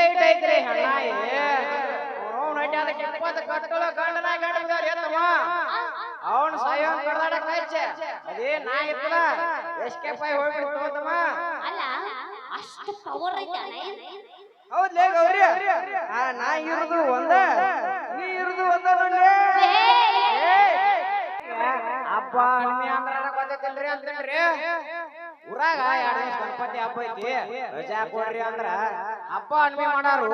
ಇಟ್ಟೈತ್ರಿ ಹಣ ಅದಕ್ಕೆ 20 ಕಟ್ಟುಗಳು ಗಂಡನ ಗಂಡ ಅವನು ಸಾಯೋ ಕಡ್ದಾಡ ಕಾಯ್ಚೆ ಅದೇ ನಾ ಇತ್ತಲ್ಲ ಎಸ್ಕೇಪ್ ಆಗಿ ಹೋಗ್ಬಿಡ್ತಮ್ಮ ಅಲ್ಲ ಅಷ್ಟು ಪವರ್ ಐತಲ್ಲ ಹೌದ್ಲೇ ಗೌರಿ ನಾ ಇರುದು ಒಂದ ನೀ ಇರುದು ಒಂದ ನೋಡಿ ಹಬ್ಬ ಹಣ್ಣಿ ಅಂದ್ರ ಗೊತ್ತೈತಿಲ್ರಿ ಅಂತೇಳ್ರಿ ಊರಾಗ 2 ದಿವಸ ಗಣಪತಿ ಹಬ್ಬ ಐತಿ ರಜಾ ಕೊಡ್ರಿ ಅಂದ್ರ ಹಬ್ಬ ಹಣ್ಣಿ ಮಾಡಾರು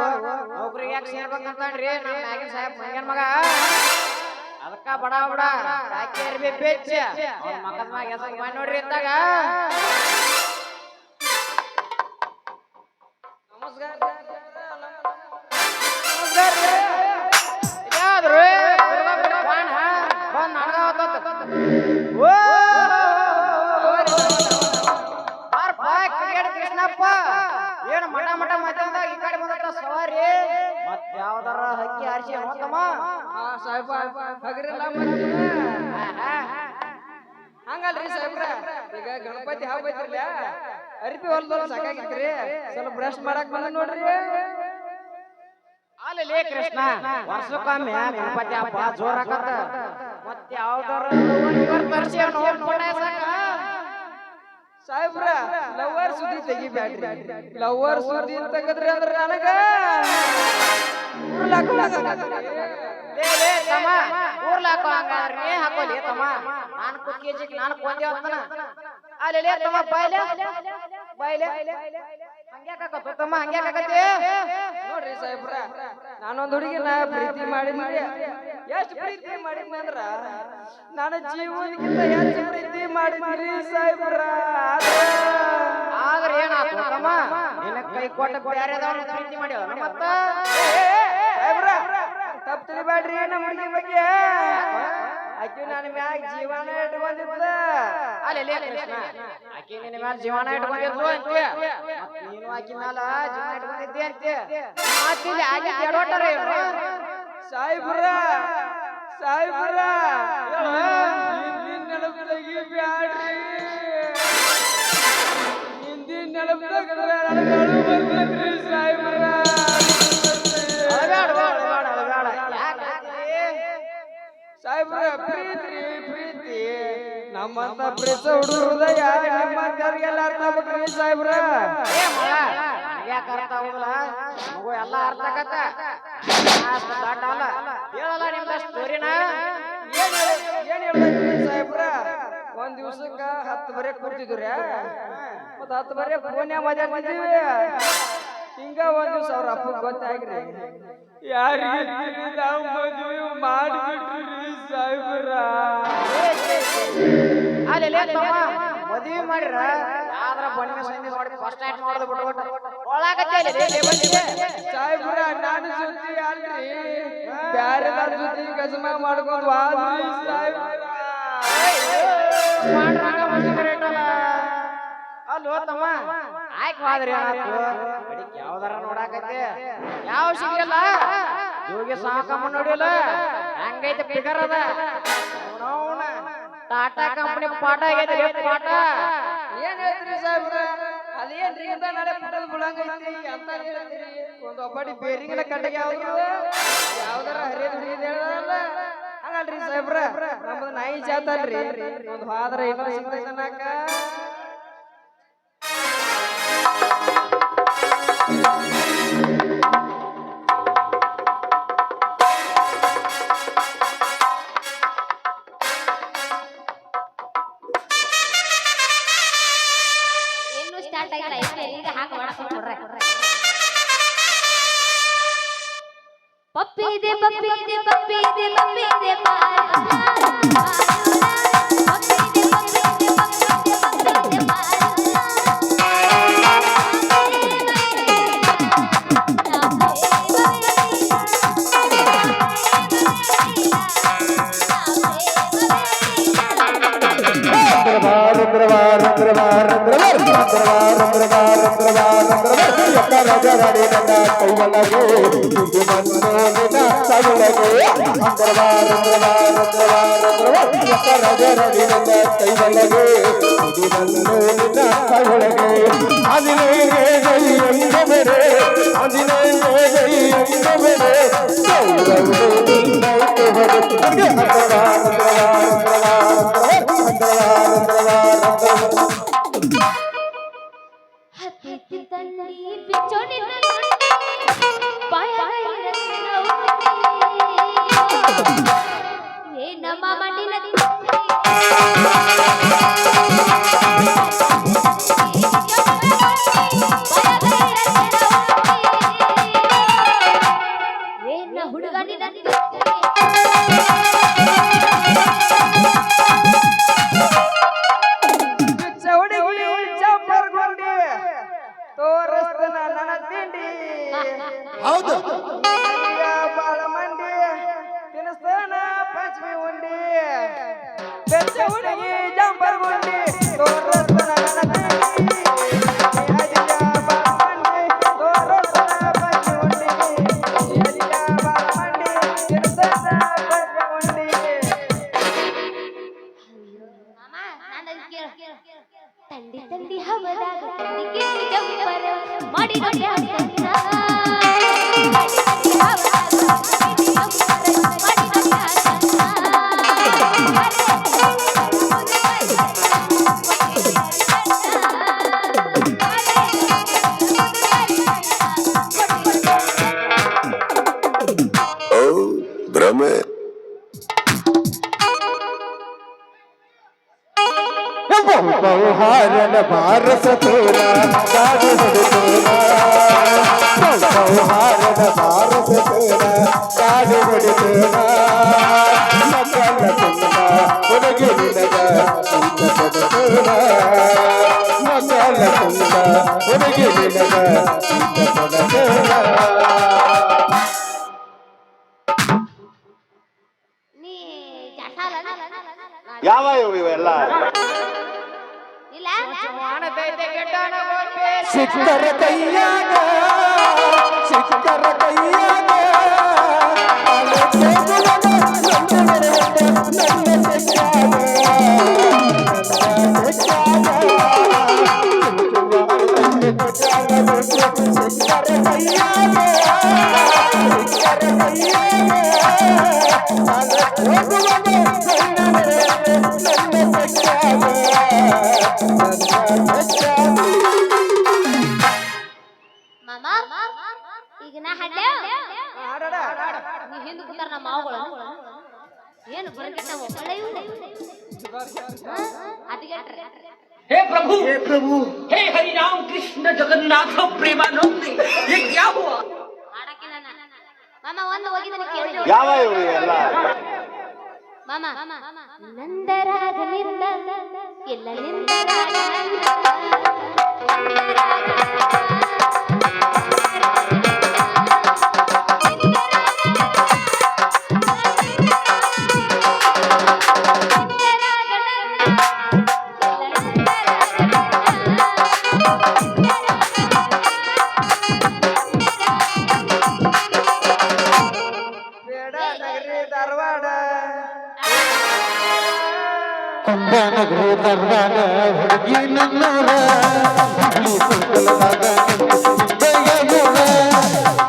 ನೌಕರಿಗೆ ಯಾಕೆ ಸೇರ್ಬೇಕಂತಂದ್ರಿ ನಮ್ಮ ಮ್ಯಾಗಿನ ಸಾಹೇಬ್ ಮಂಗ್ಯನ್ ಮಗ ಅದಕ್ಕ ಬಡ ಬಡ ಯಾಕೆ ಇರ್ಬೇಕು ಬೆಚ್ಚ ಅವ್ನ ಮಗದ ಮ್ಯಾಗ ಹೆಸರು ಮಾಡಿ ನೋಡ್ರಿ ಇದ್ದಾಗ ಕೃಷ್ಣಪ್ಪ ಏನು ಮಠ ಮಠ ಮಧ್ಯಾಹ್ನದಾಗ ಈ ಕಡೆ ಬಂದ ಸವಾರಿ ಮತ್ ಯಾವ್ದಾರ ಹಕ್ಕಿ ಆರಿಸಿ ಹೋತಮ್ಮ ಹಂಗಲ್ರಿ ಸಾಹೇಬ್ರ ಈಗ ಗಣಪತಿ ಹಬ್ಬ ಐತ್ರಲ್ಲ ಅರಿಪಿ ಹೊಲ್ದೊಳ ಸಾಕಾಗಿತ್ರಿ ಸ್ವಲ್ಪ ಬ್ರಷ್ ಮಾಡಕ್ ಬಂದ ನೋಡ್ರಿ ಅಲ್ಲೇ ಕೃಷ್ಣ ವರ್ಷಕ್ಕೊಮ್ಮೆ ಗಣಪತಿ ಹಬ್ಬ ಜೋರಾಕತ್ತ ಮತ್ ಯಾವ್ದಾರ ಸಾಹೇಬ್ರ ಲವರ್ ಸುದ್ದಿ ತೆಗಿಬ್ಯಾಡ್ರಿ ಲವರ್ ಸುದ್ದಿ ತೆಗದ್ರಿ ಅಂದ್ರ ನನಗ ಊರ್ಲಾಕೋ ಹಂಗಾದ್ರೆ ನೀ ಹಾಕೋಲಿ ತಮ್ಮ ನಾನು ಕುತ್ತಿಗೆ ನಾನು ಕೊಂದೆ ಹೋಗ್ತಾನ ಅಲ್ಲೇ ತಮ್ಮ ಬಾಯ್ಲೆ ಹಂಗ್ಯಾಕತ್ತ ತಮ್ಮ ಹಂಗ್ಯಾಕತಿ ನೋಡ್ರಿ ಸಾಹೇಬ್ರ ನಾನೊಂದ್ ಹುಡುಗಿನ ಪ್ರೀತಿ ಮಾಡಿದ್ರಿ ಎಷ್ಟು ಪ್ರೀತಿ ಮಾಡಿದ್ನಿ ಅಂದ್ರ ನಾನು ಜೀವನಕ್ಕಿಂತ ಹೆಚ್ಚು ಪ್ರೀತಿ ಮಾಡಿದ್ರಿ ಸಾಹೇಬ್ರ ಆದ್ರೆ ಏನಾಯ್ತು ತಮ್ಮ ನಿನ್ನ ಕೈ ಕೊಟ್ಟ ಬ್ಯಾರೆದವ್ರ ಪ್ರೀತಿ ಮಾಡ್ಯಾವ ಮತ್ತ ಸಾಹೇಬ್ರ ತಪ್ಪು ತಿಳಿಬೇಡ್ರಿ ನಮ್ಮ ಹುಡುಗಿ ಬಗ್ಗೆ ಆಕೆ ನನ್ನ ಮ್ಯಾಗ ಜೀವನ ಇಟ್ಕೊಂಡಿದ್ದ ಅಲ್ಲೇ ಕೃಷ್ಣ ಆಕೆ ನಿನ್ನ ಮ್ಯಾಲ ಜೀವನ ಇಟ್ಕೊಂಡಿದ್ಲು ಅಂತೆ ನೀನು ಆಕೆ ಮ್ಯಾಲ ಜೀವನ ಇಟ್ಕೊಂಡಿದ್ದೆ ಅಂತೆ ಮಾತಿಲ್ಲಿ ಆಕೆ ಜಡೋಟರ ಸಾಹೇಬ್ರ ಸಾಹೇಬ್ರ ಹಿಂದಿನ ನೆನಪು ತೆಗಿಬ್ಯಾಡ್ರಿ ಹಿಂದಿನ ನೆನಪು ತೆಗೆದ್ರೆ ನನಗೆ ಅಳು ಬರ್ತೈತ್ರಿ ಸಾಹೇಬ್ರ ಸಾಹೇಬ್ರ ಪ್ರೀತಿ ಪ್ರೀತಿ ನಮ್ಮಂತ ಪ್ರೀತಿ ಹುಡುಗ ಹೃದಯ ನಿಮ್ಮಂತವ್ರಿಗೆಲ್ಲ ಅರ್ಥ ಆಗ್ಬೇಕ್ರಿ ಸಾಹೇಬ್ರ ಯಾಕೆ ಅರ್ಥ ಆಗುದಿಲ್ಲ ಮಗು ಎಲ್ಲ ಅರ್ಥ ಆಗತ್ತ ಹೇಳಲ್ಲ ನಿಮ್ದ ಸ್ಟೋರಿನ ಏನ್ ಹೇಳ್ಬೇಕ್ರಿ ಸಾಹೇಬ್ರ ಒಂದ್ ದಿವ್ಸಕ್ಕ 10 ಬರೆ ಕೂತಿದ್ರಿ ಮತ್ತ 10 ಬರೆ ಫೋನ್ಯಾಗ ಮಾತಾಡ್ತಿದ್ವಿ ಹಿಂಗ ಒಂದ್ ದಿವ್ಸ ಅವ್ರ ಅಪ್ಪ ಗೊತ್ತಾಗ್ರಿ ಯಾರಿಗೆ ನಾವು ಮದುವೆ ಮಾಡಿಬಿಟ್ರಿ ಸಾಹೇಬ್ರ ಅಲ್ಲೇ ತಮ್ಮ ಮದುವೆ ಮಾಡಿರ ಯಾವ್ದಾರ ಬಣ್ಣ ಸಂಧಿ ನೋಡಿ ಫಸ್ಟ್ ನೈಟ್ ಮಾಡೋದು ಬಿಟ್ಟು ಸಾಹೇಬ್ರ ನಾನು ಸುದ್ದಿ ಅಲ್ರಿ ಬ್ಯಾರೆದಾರ ಜೊತೆ ಗಜಮ ಮಾಡ್ಕೊಂಡು ವಾದ್ರಿ ಸಾಹೇಬ್ರ ಅಲ್ಲೋ ತಮ್ಮ ಆಯ್ಕೆ ಹೋದ್ರಿ ಅಡಿಗೆ ಯಾವ್ದಾರ ನೋಡಾಕೈತಿ ಯಾವ ಸಿಗಲ್ಲ ಜೋಗಿ ಸಾಕಮ್ಮ ನೋಡಿಲ್ಲ ಹಂಗೈತೆ ಫಿಗರ್ ಅದ ಟಾಟಾ ಕಂಪನಿ ಪಾಠ ಆಗೈತಿ ಪಾಠ ಏನ್ ಹೇಳ್ತೀರಿ ಸಾಹೇಬ್ರ ಅದೇನ್ರಿ ಅಂತ ನಡೆ ಪುಟದ ಬುಳಂಗೈತಿ ಅಂತ ಹೇಳ್ತೀರಿ ಒಂದು ಒಬ್ಬಡಿ ಬೇರಿಂಗಿನ ಕಟ್ಟಿಗೆ ಯಾವ್ದಾರ ಹರಿಯದ ಹೇಳಲ್ಲ ಹಂಗಲ್ರಿ ಸಾಹೇಬ್ರ ನಮ್ಮದು ನಾಯಿ ಜಾತಲ್ರಿ ಒಂದು ಹೋದ್ರ ಇನ್ನೊಂದು ಸಿಗ್ತೈತನಾಕ ಪಪ್ಪಿ ದೆ ಪಪ್ಪಿ ದೆ ಪಪ್ಪಿ ದೆ ಪಪ್ಪಿ ದೆ ಆಂಜನೇಯ ಏನ ಹುಡುಗ ಚೌಡಿಗೆ ಜಂಪರ್ ಗುಂಡಿ ತೋರಿಸ್ತನ ನನ್ನ ತಿಂಡಿ ಹೌದು ಬಾಳ ಮಂಡಿ ತಿನ್ನಿಸ್ತಾನ ಪಂಚಮಿ ಉಂಡಿ ಬೆಚ್ಚ ಹುಡುಗಿ ಜಂಪರ್ ಗುಂಡಿ ತೋರಿಸ್ತನ ನನ್ನ ತಿಂಡಿ ಬಾಳ ಮಂಡಿ ತೋರಿಸ್ತನ ಪಂಚಮಿ ಉಂಡಿ ಬಾಳ ಮಂಡಿ ತಿನ್ನಿಸ್ತಾನ ಪಂಚಮಿ ಉಂಡಿ ತಂಡಿ ತಂಡಿ ಹವದಾಗ ತಂಡಿಗೆ ಜಂಪರ ಮಾಡಿ ನೋಡಿ ಭ್ರಮೆ ಬಹುಹಾರನ ಬಾರಸ ತೋರ ಕಾಡು ಹೊಡೆತೋರ ಬಹುಹಾರನ ಬಾರಸ ತೋರ ಕಾಡು ಹೊಡೆತೋರ ಮಕ್ಕಳ ತುಂಬ ಹೊರಗೆ ನಿನಗ ಅಂತ ಕೊಡತೋರ ಮಕ್ಕಳ ತುಂಬ ಹೊರಗೆ ನಿನಗ ಅಂತ ಕೊಡತೋರ ನೀ ಜಟಾಲ ಯಾವ ಇವೆಲ್ಲ ಇಲ್ಲ ಮಾಡತೈತೆ ಗೆಡ್ಡನ ಗೊಂಬೆ ಸಿಕ್ಕರ ಕೈಯಾಗ ಸಿಕ್ಕರ ಕೈಯಾಗ ಮಾಮ ಈಗ ನಾ ಹಾಡ್ಲೆ ನೀ ಹಿಂದೆ ಕೂತಾರ ನಮ್ಮ ಮಾವುಗಳು ಏನು ಬರಕೆಟ್ಟ ಒಳ್ಳೆ ಅದಕ್ಕೆ हे प्रभु हे हरि राम कृष्ण जगन्नाथ प्रेमानंद ये क्या हुआ ಹಾಡಕ್ಕಿಲ್ಲ ಮಾಮ ಒಂದು ಹೋಗಿದ್ದಾನೆ ಕೇಳಿ ಯಾವ ಇವೆಲ್ಲ ಮಾಮ ನಂದರಾಗ ನಿಂದ ಎಲ್ಲ ನಿಂದರಾಗ ಬೇಡ ನಗರಿ ಧಾರವಾಡ ಕುಂಭನಗರಿ ಧಾರವಾಡ ಹುಡುಗಿ ನನ್ನೂರ ಹುಬ್ಳಿ ಸುತ್ತಲದಾಗ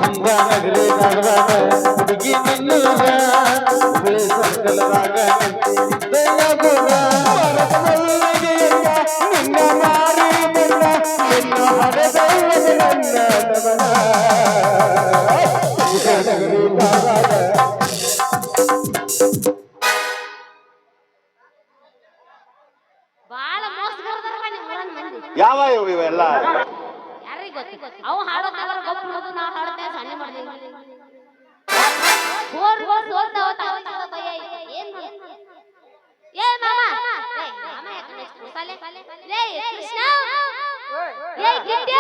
ಕುಂಭನಗರಿ ಧಾರವಾಡ ಹುಡುಗಿ ನನ್ನೂರ ಹುಬ್ಳಿ ಸುತ್ತಲದಾಗ ನಿನ್ನ ಮಾರಿ ನಿನ್ನ ಹಡೆದವನ ನನ್ನ ನಮನ ಕುಂಭನಗರಿ ಧಾರವಾಡ ಬಾಳ ಮೋಸಗಾರದಾರ ನಿಮ್ಮ ಊರನ್ ಮಂದಿ ಯಾವ ಇವೆಲ್ಲ ಯಾರಿಗ್ ಗೊತ್ತು ಅವು ಹಾಡೋತಾರ ಗೊತ್ತು ನಾವು ಹಾಡುತ್ತೇವೆ ಸಣ್ಣ ಮಾಡ್ದೇವಿ ಸೋರ್ತಾವ ತಾವ ಭಯ ಏನ್ ಏ ಮಾಮ ಏ ಮಾಮ ಯಾಕಂದ್ರೆ ಕುಸಾಲೆ ಲೇ ಕೃಷ್ಣ ಏ ಗಿಡ್ಡ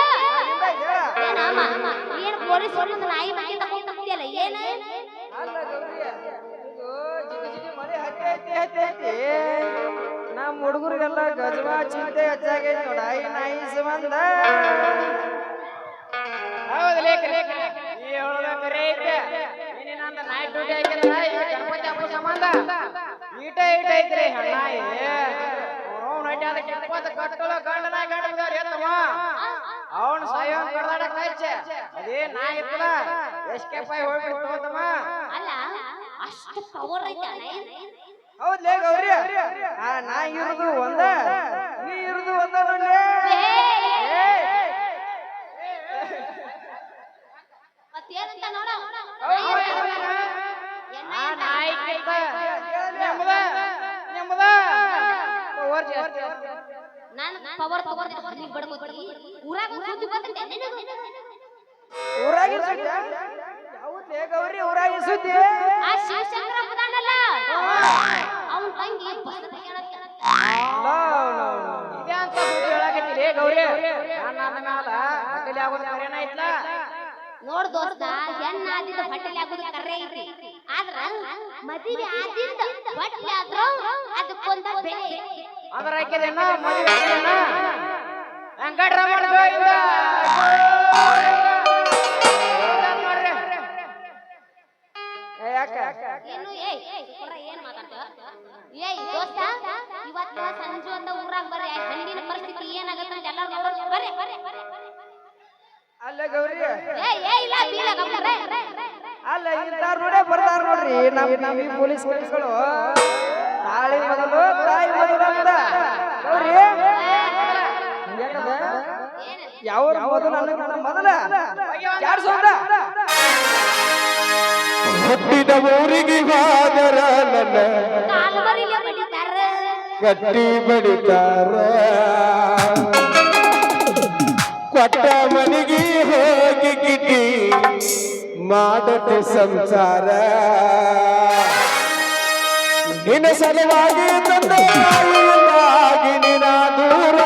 ಏನ ಮಾಮ ಏನ್ ಪೊಲೀಸ್ ಹೊಡಿತ ನಾಯಿ ಮನೆ ತಗೊಂಡ್ ತಕ್ತಿಯಲ್ಲ ಏನ ಅಲ್ಲ ಗೌರಿಯ ಇದು ಜಿಗಿ ಜಿಗಿ ಮಳೆ ಹತ್ತಿ ನಮ್ಮ ಹುಡುಗರಿಗೆಲ್ಲ ಗಜವಾ ಚಿಂತೆ ಹೆಚ್ಚಾಗೈತಿ ನೋಡ ಈ ನಾಯಿ ಸಂಬಂಧ ಹೌದಲೇ ಈ ಹೇಳೋದ ಕರೆ ಐತೆ ನೀನಂತ ನೈಟ್ ಡ್ಯೂಟಿ ಹಾಕಿದ್ರ ಈ ಗಣಪತಿ ಹಬ್ಬ ಸಂಬಂಧ ಈಟ ಐತ್ರಿ ಹಣ್ಣಾಯಿ ಅವ್ನು ನೈಟ್ ಅದಕ್ಕೆ 20 ಕಟ್ಟುಗಳು ಗಂಡನಾಯಿ ಗಂಡದವ್ರು ಎತ್ತವ ಅವನು ಸಾಯೋ ಕಡ್ದಾಡ ಕಚ್ಚೆ ಅದೇ ನಾಯಿ ಇತ್ತಲ್ಲ ಎಸ್ಕೇಪ್ ಆಗಿ ಹೋಗ್ಬಿಡ್ತಮ್ಮ ಅಲ್ಲ ಅಷ್ಟು ಪವರ್ ಐತೆ ಹೌದ್ಲೇ ಗೌರಿ ಆ ನಾಯಿ ಇರುದು ಒಂದ ನೀ ಇರುದು ಒಂದ ನೋಡ್ಲೇ ಮತ್ತೇನಂತ ನೋಡ ಆ ನಾಯಿ ಕಿತ್ತ ನೆಮ್ಮದ ನಾನು ಪವರ್ ತಗೊಂಡಿದ್ದೆ ಹಲ್ಲಿಗೆ ಬಡ್ಕೋತಿ ಊರಾಗ ಸುದ್ದಿ ಬಂದಿದ್ದೆ ನಿನಗೆ ಊರಾಗಿ ಸುದ್ದಿ ಯಾವತ್ತೇ ಗೌರಿ ಊರಾಗಿ ಸುದ್ದಿ ಆ ಶಿವಶಂಕರ ಪದಾನಲ್ಲ ಅವನ ತಂಗಿ ಬಸ್ತ ಕೇಳತ್ತ ಇದೇ ಅಂತ ಸುದ್ದಿ ಹೇಳಾಕತ್ತಿಲೇ ಗೌರಿ ನನ್ನ ಮ್ಯಾಲ ಹೊಟ್ಟೆಲಿ ಆಗೋದು ಕರೆನ ಐತ್ಲ ನೋಡ್ ದೋಸ್ತ ಹೆಣ್ಣ ಆದಿದ್ದ ಹೊಟ್ಟೆಲಿ ಆಗೋದು ಕರ್ರೆ ಐತಿ ಆದ್ರ ಮದುವೆ ಆದಿದ್ದ ಹೊಟ್ಟೆ ಆದ್ರೂ ಅದಕ್ಕೊಂದ ಬೆಲೆ ಐತಿ ಅದರ ಹಾಕಿದೇನ ಮದುವೆ ಹಾಕಿದೇನ ವೆಂಕಟರಮಣ ಗೋವಿಂದ ಯಾಕ ಏನು ಏನ್ ಮಾತಾಡ್ತೀವ ಏಯ್ ದೋಸ್ತ ಇವತ್ತ ಸಂಜೆ ಒಂದ ಊರಾಗ ಬರ್ರಿ ಹೆಣ್ಣಿನ ಪರಿಸ್ಥಿತಿ ಏನಾಗತ್ತ ಅಂತ ಎಲ್ಲಾರು ನೋಡೋಣ ಬರ್ರಿ ಅಲ್ಲ ಗೌರಿ ಇಲ್ಲ ಬೀಳ ಗಬ್ಬರೆ ಅಲ್ಲ ಇಂತಾರ ನೋಡೇ ಬರ್ತಾರ ನೋಡ್ರಿ ನಮ್ಮ ಪೊಲೀಸ್ ಪೊಲೀಸ್ಗಳು ತಾಳಿ ಮೊದಲು ತಾಯಿ ಮೊದಲು ಅಂತ ಗೌರಿ ಯಾವ ಮೊದಲು ಅನ್ನೋದನ್ನ ಮೊದಲ ಯಾರು ಸೊಂದ ಹುಟ್ಟಿದ ಊರಿಗೆ ಹೋದರ ನನ್ನ ಕಾಲ್ಮರಿಲೆ ಬಡಿತಾರ ಕಟ್ಟಿ ಬಡಿತಾರ ಕೊಟ್ಟ ಮನೆಗೆ ಹೋಗಿ ಗಿಟ್ಟಿ ಮಾಡಟ ಸಂಸಾರ ನಿನ್ನ ಸಲುವಾಗಿ ತಂದೆ ತಾಯಿಯಿಂದಾಗಿ ನಿನ್ನ ದೂರ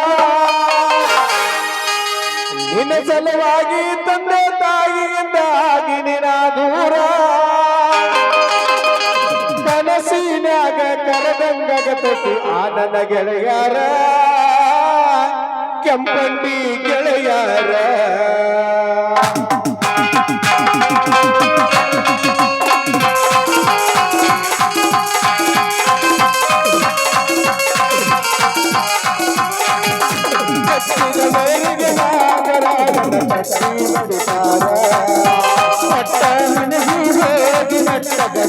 ನಿನ್ನ ಸಲುವಾಗಿ ತಂದೆ ತಾಯಿಯಿಂದಾಗಿ ನಿನ್ನ ದೂರ ಕನಸಿನ್ಯಾಗ ಕರೆದಂಗತತಿ ಆನನ ಗೆಳೆಯಾರ ಕೆಂಪಂಡಿ ಗೆಳೆಯಾರ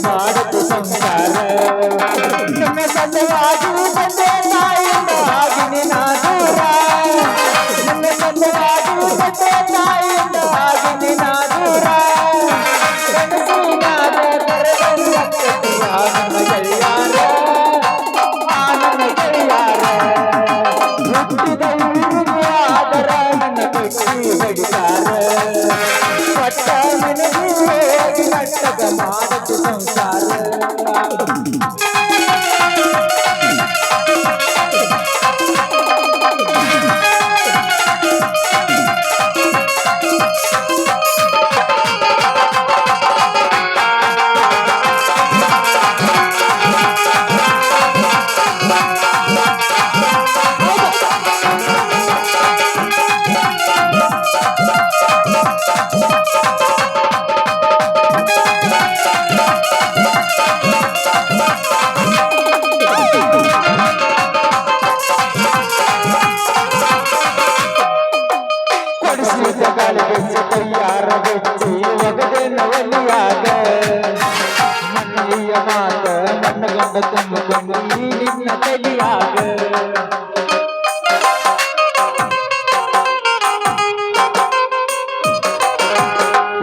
ಮಾಡುದು ಸಂಸಾರ ನಿಮ್ಮ ಸಲುವಾಗಿ ತಂದೆ ತಾಯಿಯಿಂದಾಗಿ ನಿನ್ನ ದೂರ ನಿಮ್ಮ ಸಲುವಾಗಿ ತಂದೆ ತಾಯಿಯಿಂದಾಗಿ ನಿನ್ನ ದೂರ ಕನಸಿನಾಗ ಕರೆದಂಗತತಿ ಆನನ ಗೆಳೆಯಾರ ಆನನ ಗೆಳೆಯಾರ ಹುಟ್ಟಿದ ಊರಿಗೆ ಆದರ ನನ್ನ ಕಟ್ಟಿ ಬಡಿತಾರ ಪಟ್ಟ ಮನೆಗೆ ಹೋಗಿ ನಟ್ಟಗ ಮಾಡದು ಸಂಸಾರ ಯಾರ ಬೆಚ್ಚಿ ಒಗದೆ ನವಲಿಯಾಗ ಮನೆಯ ಮಾತ ನನ್ನ ಗಂಡ ತುಂಬಿಕೊಂಡು ನಿನ್ನ ತಲಿಯಾಗ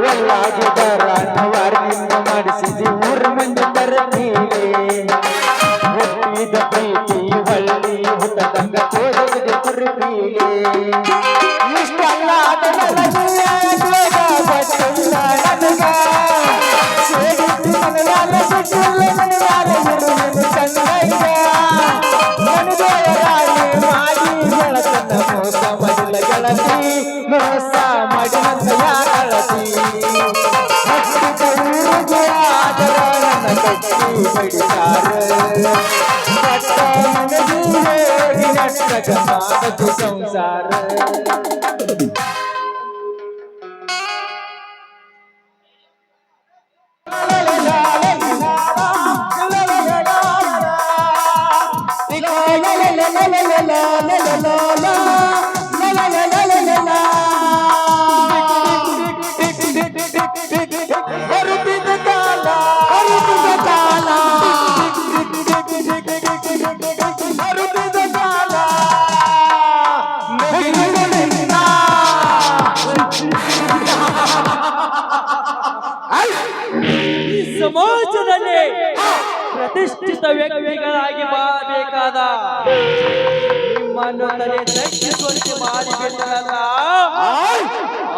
ಒಳ್ಳಾಗಿದರ ನವಾರಿನಿಂದ ಮಾಡಿಸಿದಿ ಊರ ಮಂದಿ ತರತೀವಿ ಹುಟ್ಟಿದ ಪ್ರೀತಿ ಹಳ್ಳಿ ಹುಟ್ಟದಂಗ ತೋರಿಸಿದೆ ಕುರುಬೀಲಿ ಇಷ್ಟಲ್ಲ ಮೋಸ ಮಾಡಿದಂತ ಯಾರಳತಿ ಆದರ ನನ್ನ ಕಟ್ಟಿ ಬಡಿದಾರ ಪಟ್ಟ ಮನೆಗೆ ಹೋಗಿ ನಟ್ಟಗ ಮಾಡದು ಸಂಸಾರ ಪ್ರತಿಷ್ಠಿತ ವ್ಯಕ್ತಿಗಳಾಗಿ ಬಾಳಬೇಕಾದ ನಿಮ್ಮನ್ನು ತಲೆ ತಗ್ಗಿಸುವಂತೆ ಮಾಡಿಬಿಟ್ಟರಲ್ಲ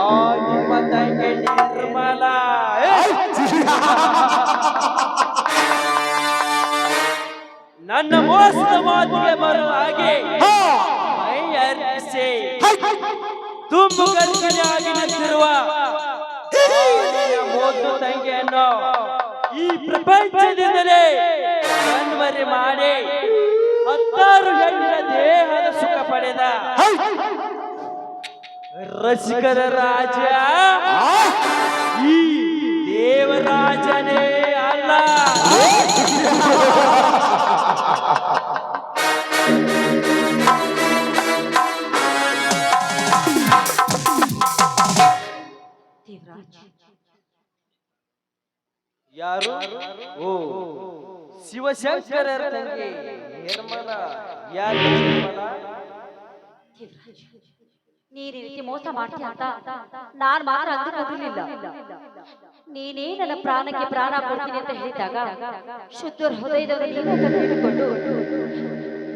ಆ ನಿಮ್ಮ ತಂಗಿ ನಿರ್ಮಲ ನನ್ನ ಮೋಸದ ಮಾತಿಗೆ ಬರಲಾಗಿ ಮೈ ಅರ್ಪಿಸಿ ತುಂಬು ಗರ್ಭಿಣಿಯಾಗಿ ನಿಂತಿರುವ ಮೋಸು ತಂಗಿಯನ್ನು ಈ ಪ್ರಪಂಚದಿಂದಲೇ ಕಣ್ಮರೆ ಮಾಡಿ 16 ಹೆಣ್ಣಿನ ದೇಹದ ಸುಖ ಪಡೆದ ರಸಿಕರ ರಾಜ ಈ ದೇವರಾಜನೇ ಅಲ್ಲ. ಯಾರು? ಓ ಶಿವಶಂಕರರ ತಂಗಿ ನಿರ್ಮಲ. ಯಾರು ನಿರ್ಮಲ? ನೀನ್ ಈ ರೀತಿ ಮೋಸ ಮಾಡ್ತೀಯ ಅಂತ ನಾನ್ ಮಾತ್ರ ಅಂದುಕೊಂಡಿರ್ಲಿಲ್ಲ. ನೀನೇ ನನ್ನ ಪ್ರಾಣಕ್ಕೆ ಪ್ರಾಣ ಕೊಡ್ತೀನಿ ಅಂತ ಹೇಳಿದಾಗ ಶುದ್ಧ ಹೃದಯದವರು ನೀನು ಕಟ್ಟಿಕೊಂಡು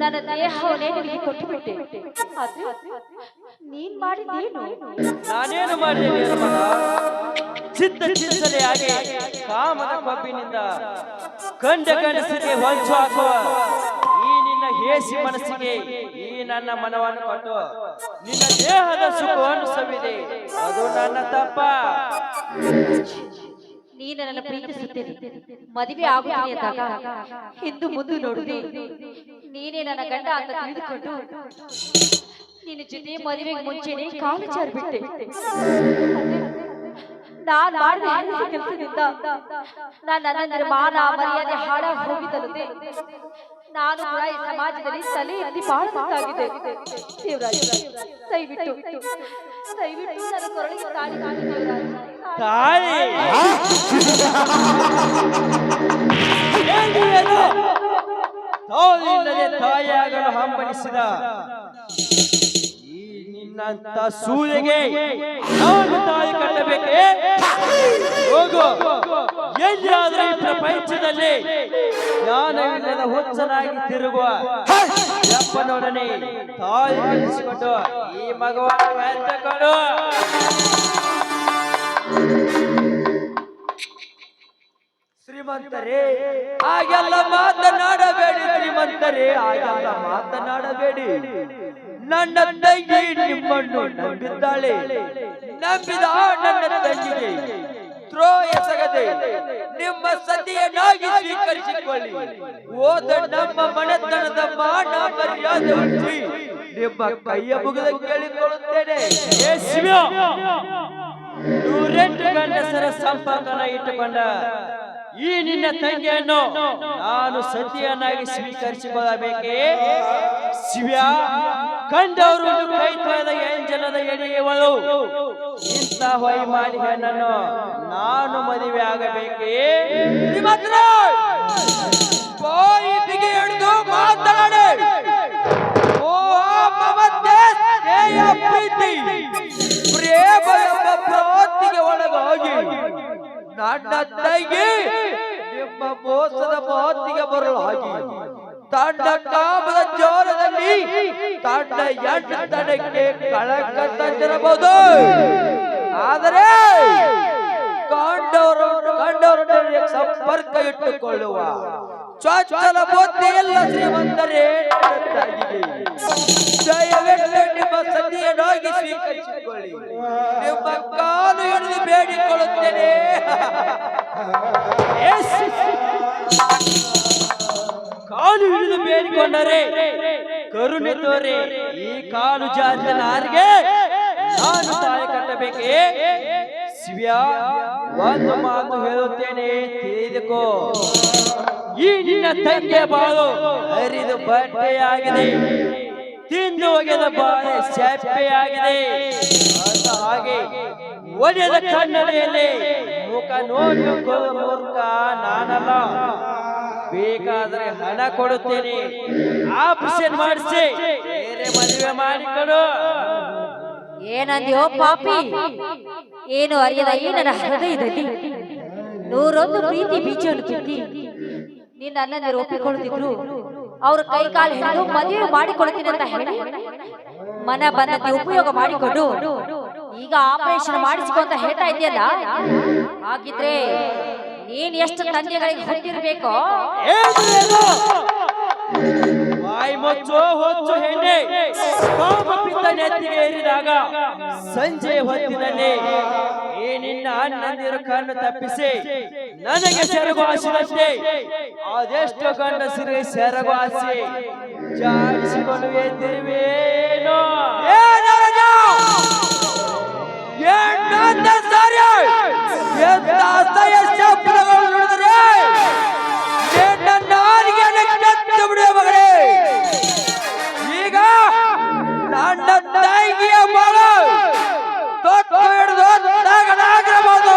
ನನ್ನ ದೇಹವನ್ನೇ ನಿನಗೆ ಕೊಟ್ಟು ಬಿಟ್ಟೆ. ನೀನ್ ಮಾಡಿದ್ದೇನು? ನಾನೇನು ಮಾಡಿದೆ ನಿರ್ಮಲ? ಚಿತ್ತ ಚಿಂತನೆಯಾಗಿ ಕಾಮದ ಕೊಬ್ಬಿನಿಂದ ಕಂಡ ಗಂಡಸಿಗೆ ಹೊಂಚು ಹಾಕುವ ಈ ನಿನ್ನ ಹೇಸಿ ಮನಸ್ಸಿಗೆ ಈ ನನ್ನ ಮನವನ್ನು ಕೊಟ್ಟು ನಿನ್ನ ದೇಹದ ಸುಖವನ್ನು ಸವಿದೆ. ಅದು ನನ್ನ ತಪ್ಪ. ನೀನು ನನ್ನ ಪ್ರೀತಿಸುತ್ತೇನೆ, ಮದುವೆ ಆಗುತ್ತೀನಿ ಅಂದಾಗ ಹಿಂದು ಮುಂದೆ ನೋಡುವೆ ನೀನೇ ನನ್ನ ಗಂಡ ಅಂತ ತಿಳಿದುಕೊಂಡು ನಿನ್ನ ಜೊತೆ ಮದುವೆಗೆ ಮುಂಚೆನೆ ಕಾಲು ಜಾರಿಬಿಟ್ಟೆ. ನಾನು ಮಾಡಿದ ಕೆಲಸದಿಂದ ನನ್ನ ಮಾನ ಮರ್ಯಾದೆ ಹಾಳಾಗಿ ಹೋಗಿದ್ದಲ್ಲದೆ ನಾನು ಕೂಡ ಈ ಸಮಾಜದಲ್ಲಿ ತಲೆ ಎತ್ತಿ ಬಾಳಬೇಕಾಗಿದೆ. ದಯವಿಟ್ಟು ನನ್ನ ಕೊರಳಿಗೆ ತಾಳಿ ತಾಯಿ ತಾಯಿಯಾಗಲು ಹಂಬಲಿಸಿದ ಈ ನಿನ್ನಂತ ಸೂರ್ಯಗೆ ನಾನು ತಾಯಿ ಕಟ್ಟಬೇಕೇ? ಹೋಗು, ಎಲ್ಲಿಯಾದರೂ ಈ ಪ್ರಪಂಚದಲ್ಲಿ ಜ್ಞಾನವಿಲ್ಲದ ಹುಚ್ಚನಾಗಿ ತಿರುಗುವ ಯಪ್ಪನೊಡನೆ ತಾಯಿ ಕಲಿಸಿಕೊಂಡು ಈ ಮಗವನ್ನು ಎತ್ತುಕೊಂಡು ಶ್ರೀಮಂತರೇ ಹಾಗೆಲ್ಲ ಮಾತನಾಡಬೇಡಿ. ಶ್ರೀಮಂತರೇ ಹಾಗೆಲ್ಲ ಮಾತನಾಡಬೇಡಿ. ನನ್ನ ತಂಗಿ ನಿಮ್ಮನ್ನು ನಂಬಿದ್ದಾಳೆ. ನಂಬಿದ ನನ್ನ ತಂಗಿಗೆ ದ್ರೋಹ ಎಸಗದೆ ನಿಮ್ಮ ಸತಿಯನ್ನಾಗಿ ಸ್ವೀಕರಿಸಿಕೊಳ್ಳಿ. ಓದ ನಮ್ಮ ಮನೆತನದ ಮಾನ ಮರ್ಯಾದೆ ಉಳಿಸಿ ನಿಮ್ಮ ಕೈಯ ಮುಗಿದ ಕೇಳಿಕೊಳ್ಳುತ್ತೇನೆ. 108 ಗಂಡಸರ ಸಂಪರ್ಕನ ಇಟ್ಟುಕೊಂಡ ಈ ನಿನ್ನ ತಂಗಿಯನ್ನು ನಾನು ಸತಿಯನ್ನಾಗಿ ಸ್ವೀಕರಿಸಿಕೊಳ್ಳಬೇಕೇ? ಶಿವ್ಯ ಕಂಡವರು ಕೈ ತೊಳೆದ ಎಂಜಲದ ಎಡೆಯುವಳು. ಇಂಥ ವೈಮಾನಿ ಹೆಣ್ಣನ್ನು ನಾನು ಮದುವೆ ಆಗಬೇಕೇ? ಬಾಯಿ ಬಿಗಿ ಹಿಡಿದು ಮಾತನಾಡಿ. ಓ ಮಮತೆ, ಸ್ನೇಹ, ಪ್ರೀತಿ, ಪ್ರೇಮ ಎಂಬ ಪ್ರವೃತ್ತಿಗೆ ಒಳಗಾಗಿ ನನ್ನ ತಂಗಿ ನಿಮ್ಮ ಮೋಸದ ಮಾತಿಗೆ ಬರಲು ಹಾಗೆ ತನ್ನ ಕಾಮದ ಜೋರದಲ್ಲಿ ತನ್ನ ಎಂಟತನಕ್ಕೆ ಕಳಂಕ ತಂದಿರಬಹುದು. ಆದರೆ ಕಂಡವರೊಡನೆ ಸಂಪರ್ಕ ಇಟ್ಟುಕೊಳ್ಳುವ ಚೊಚ್ಚಲ ಬುದ್ಧಿ ಎಲ್ಲ ಶ್ರೀಮಂತರೇ ದಯವಿಟ್ಟು ನಿಮ್ಮ ಸತಿಯನ್ನಾಗಿ ಸ್ವೀಕರಿಸಿಕೊಳ್ಳಿ. ನಿಮ್ಮ ಕಾಲು ಹಿಡಿದು ಬೇಡಿಕೊಳ್ಳುತ್ತೇನೆ. ಕಾಲು ಹಿಡಿದು ಬೇಡಿಕೊಂಡರೆ ಕರುಣೆ ತೋರೆ ಈ ಕಾಲು ಜಾತಿಯ ನಾರಿಗೆ ನಾನು ತಾಳಿ ಕಟ್ಟಬೇಕೇ? ಶಿವ್ಯ ಒಂದು ಮಾತು ಹೇಳುತ್ತೇನೆ, ತಿಳಿದುಕೋ. ಈ ನಿನ್ನ ತಂಗಿಯ ಬಾಳು ಹರಿದು ಬಟ್ಟೆಯಾಗಿದೆ, ತಿಂದು ಒಗೆದ ಬಾಳೆ ಸೆಪ್ಪೆಯಾಗಿದೆ. ಹಾಗೆ ಒಡೆದ ಕನ್ನಡಿಯಲ್ಲಿ ಮುಖ ನೋಡಿಕೊಳ್ಳ ಮೂರ್ಖ ನಾನಲ್ಲ. ಬೇಕಾದ್ರೆ ಹಣ ಕೊಡುತ್ತೇನೆ, ಆಪರೇಷನ್ ಮಾಡಿಸಿ ಬೇರೆ ಮದುವೆ ಮಾಡಿಕೊಡು. ಏನಂದ್ಯೋ ಪಾಪಿ? ಏನು ಅರಿಯದ ಈ ನನ್ನ ಹೃದಯದಲ್ಲಿ 101 ಪ್ರೀತಿ ಬೀಜವನ್ನು ಬಿತ್ತಿ ನಿನ್ನ ಅಣ್ಣಂದಿರು ಒಪ್ಪಿಕೊಳ್ಳುತ್ತಿದ್ರು ಅವ್ರ ಕೈ ಕಾಲು ಹಿಡಿದು ಮದುವೆ ಮಾಡಿಕೊಳ್ತೀನಿ ಅಂತ ಹೇಳಿ ಮನ ಬಂದತಿ ಉಪಯೋಗ ಮಾಡಿಕೊಂಡು ಈಗ ಆಪರೇಷನ್ ಮಾಡಿಸಿಕೊ ಅಂತ ಹೇಳ್ತಾ ಇದೆಯಲ್ಲ, ಹಾಗಿದ್ರೆ ನೀನ್ ಎಷ್ಟು ತಂದೆಗಳಿಗೆ ಹೊಂದಿರ್ಬೇಕೋ. ಬಾಯಿ ಮುಚ್ಚೋ ಹೊಚ್ಚು ಹೆಣ್ಣೆ, ಕಾಮಪಿತ್ತ ನೆತ್ತಿಗೆ ಏರಿದಾಗ ಸಂಜೆ ಹೊತ್ತಿನಲ್ಲಿ ಈ ನಿನ್ನ ಅಣ್ಣಂದಿರು ಕಣ್ಣು ತಪ್ಪಿಸಿ ನನಗೆ ಸೆರಗುವಾಸಿದಂತೆ ಅದೆಷ್ಟು ಗಂಡಸರಿಗೆ ಸೆರಗುವಾಸಿ ಜಾಡಿಸಿಕೊಂಡು ಎದ್ದಿರುವೇನೋ. ಈಗ ನನ್ನ ತಾಯಿಯ ಮಗ ತೊಟ್ಟು ಹಿಡಿದು ತಗಡಾಗಿರಬಹುದು,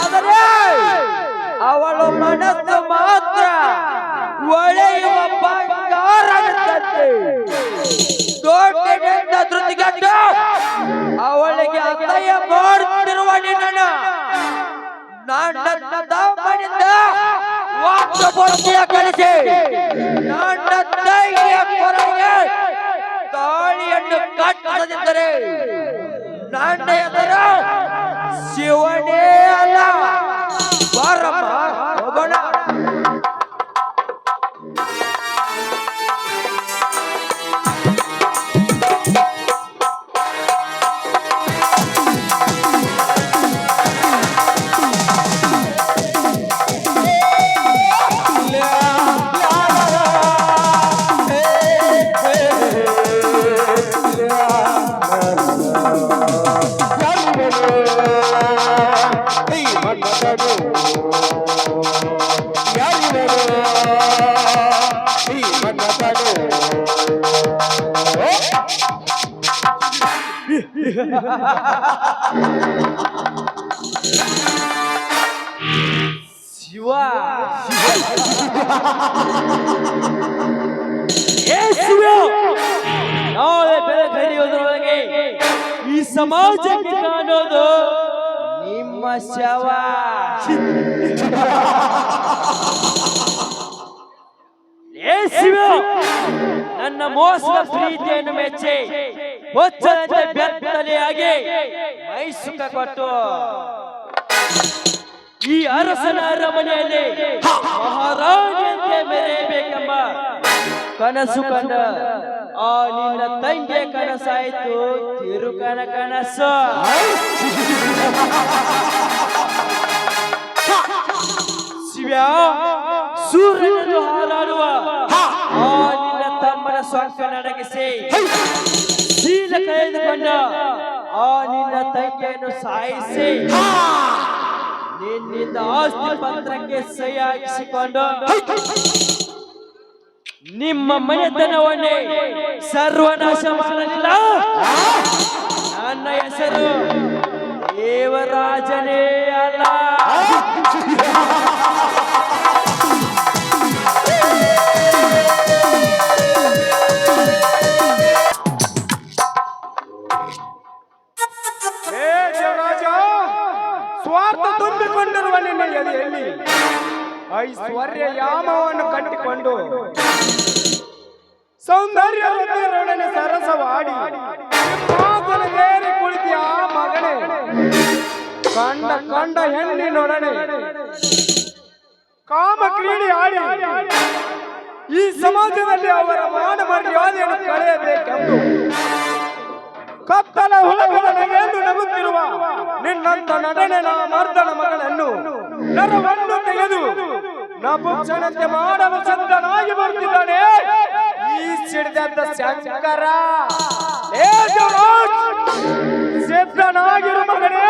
ಆದರೆ ಅವಳು ಮನಸ್ಸು ಮಾತ್ರ ಒಳೆಯುವ ಬಂಗಾರದಂತೆ. ದೊಡ್ಡ ಧೃತಿಗಟ್ಟು ಅವಳಿಗೆ ಅಸಹ್ಯ ಮಾಡುತ್ತಿರುವ ನಿನ್ನ ನನ್ನ ತಮ್ಮನಿಂದ ವಾಕ್ಯಪೂರ್ತಿಯ ಕಲಿಸಿ ನನ್ನ ತಾಯಿಯ ಕೊರಗೆ ತಾಳಿಯನ್ನು ಕಟ್ಟದಿದ್ದರೆ ನನ್ನ ಹೆಸರು ಶಿವನೇ ಅಲ್ಲ. ಬಾರಮ್ಮ ಹೋಗೋಣ. ಶಿವ ನಾಳೆ ಬೆಳಗರಿಯೋದ್ರೊಳಗೆ ಈ ಸಮಾಜಕ್ಕೆ ಕಾಣೋದು ನಿಮ್ಮ ಶವ. ನನ್ನ ಮೋಸದ ಪ್ರೀತಿಯನ್ನು ಮೆಚ್ಚಿ ಹೊಚ್ಚದಂತೆ ಬೆತ್ತಲೆಯಾಗಿ ಮೈಸುಖ ಕೊಟ್ಟು ಈ ಅರಸನ ಅರಮನೆಯಲ್ಲಿ ಮಹಾರಾಣಿಯಂತೆ ಮೆರೆಯಬೇಕೆಂಬ ಕನಸು ಕಂಡ ಆ ನಿನ್ನ ತಂಗಿಯ ಕನಸಾಯಿತು ತಿರುಕನ ಕನಸು. ಶಿವ ಸೂರ್ಯನನ್ನು ಹಾರಾಡುವ ಆ ನಿನ್ನ ತಮ್ಮನ ಸ್ವಂತ ನಡಗಿಸಿ ಶೀಲ ಕಳೆದುಕೊಂಡ ಆ ನಿನ್ನ ತಂಗಿಯನ್ನು ಸಾಯಿಸಿ ನಿನ್ನಿಂದ ಆಸ್ತಿ ಪತ್ರಕ್ಕೆ ಸಹಿ ಹಾಕಿಸಿಕೊಂಡು ನಿಮ್ಮ ಮನೆತನವನ್ನೇ ಸರ್ವನಾಶ ಮಾಡಲಿಲ್ಲ. ನನ್ನ ಹೆಸರು ದೇವರಾಜನೇ ಅಲ್ಲ. ಸ್ವಾರ್ಥ ತುಂಬಿಕೊಂಡಿರುವ ನಿನ್ನ ಎದೆಯಲ್ಲಿ ಐಶ್ವರ್ಯ ಯಾಮವನ್ನು ಕಟ್ಟಿಕೊಂಡು ಸೌಂದರ್ಯವೊಡನೆ ಸರಸವಾಡಿ ಬೇರೆ ಕುಳಿತಿಯ ಮಗನೇ, ಕಂಡ ಕಂಡ ಹೆಣ್ಣಿನೊಡನೆ ಕಾಮ ಕ್ರೀಡೆ ಆಡಿ ಈ ಸಮಾಜದಲ್ಲಿ ಅವರ ಮಾನ ಮರ್ಯಾದೆಯನ್ನು ಕಳೆಯಬೇಕೆಂದು ಕತ್ತಲ ಹುಳಗಳನ್ನು ನಗುತ್ತಿರುವ ನಿನ್ನಂತ ನಡೆನ ಮರ್ದನ ಮಗಳನ್ನು ನರವನ್ನು ತೆಗೆದು ನಪುಂಸನಂತೆ ಮಾಡಲು ಸಿದ್ಧನಾಗಿ ಬರ್ತಿದ್ದಾನೆ ಈ ಸಿಡಿದ ಶಂಕರ. ಸಿದ್ಧನಾಗಿರು ಮಗನೇ,